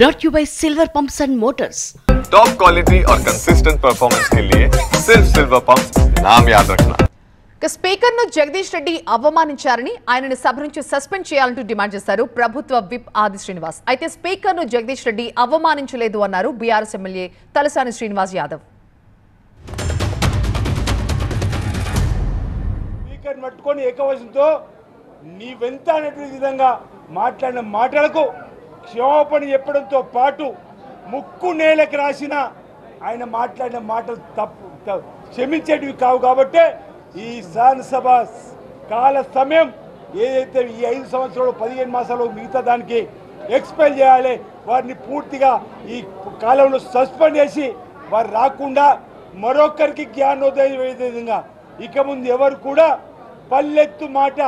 brought to you by Silver Pumps and Motors. Top quality और consistent performance के लिए सिर्फ सिल्वर पंप्स नाम याद रखना. స్పీకర్ ను జగదీష్ రెడ్డి అవమానించారని ఆయనని సభ నుంచి సస్పెండ్ చేయాలంటూ డిమాండ్ చేశారు ప్రభుత్వ విప్ ఆది శ్రీనివాస్. అయితే స్పీకర్ ను జగదీష్ రెడ్డి అవమానించలేదు అన్నారు BRS MLA Talasani Srinivas Yadav. Speaker పట్టుకొని ఏకవచనంతో నీవెంత అనేటువంటి విధంగా మాట్లాడిన మాటలకు క్షమాపణ చెప్పడంతో పాటు ముక్కు నేలకు రాసిన ఆయన మాట్లాడిన మాటలు తప్పు క్షమించేటివి కావు. కాబట్టి ఈ శాసనసభ కాల సమయం ఏదైతే ఈ 5 సంవత్సరాలు 15 మాసాలు మిగతా దానికి ఎక్స్పెల్ చేయాలి, వారిని పూర్తిగా ఈ కాలంలో సస్పెండ్ చేసి వారు రాకుండా మరొకరికి జ్ఞానోదయం అయ్యే విధంగా ఇక ముందు ఎవరు కూడా పల్లెత్తు మాట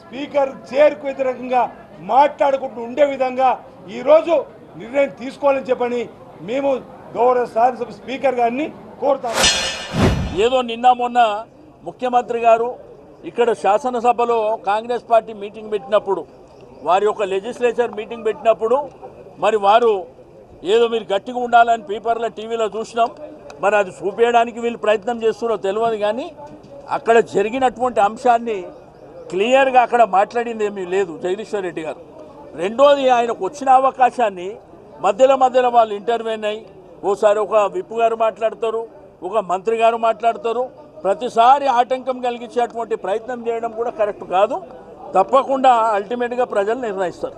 స్పీకర్ చైర్కు వ్యతిరేకంగా మాట్లాడుకుంటూ ఉండే విధంగా ఈరోజు నిర్ణయం తీసుకోవాలని చెప్పని మేము గౌరవ శాసనసభ స్పీకర్ గారిని కోరుతాము. ఏదో నిన్న మొన్న ముఖ్యమంత్రి గారు ఇక్కడ శాసనసభలో కాంగ్రెస్ పార్టీ మీటింగ్ పెట్టినప్పుడు, వారి యొక్క లెజిస్లేచర్ మీటింగ్ పెట్టినప్పుడు మరి వారు ఏదో మీరు గట్టిగా ఉండాలని పేపర్లో టీవీలో చూసినాం. మరి అది చూపించడానికి వీళ్ళు ప్రయత్నం చేస్తున్నారో తెలియదు, కానీ అక్కడ జరిగినటువంటి అంశాన్ని క్లియర్గా అక్కడ మాట్లాడింది ఏమీ లేదు జగదీశ్వర్ రెడ్డి గారు. రెండోది, ఆయనకు వచ్చిన అవకాశాన్ని మధ్యలో వాళ్ళు ఇంటర్వ్యూన్ అయ్యి ఓసారి ఒక విప్ గారు మాట్లాడతారు, ఒక మంత్రి గారు మాట్లాడతారు. ప్రతిసారి ఆటంకం కలిగించేటువంటి ప్రయత్నం చేయడం కూడా కరెక్ట్ కాదు. తప్పకుండా అల్టిమేట్గా ప్రజలు నిర్ణయిస్తారు.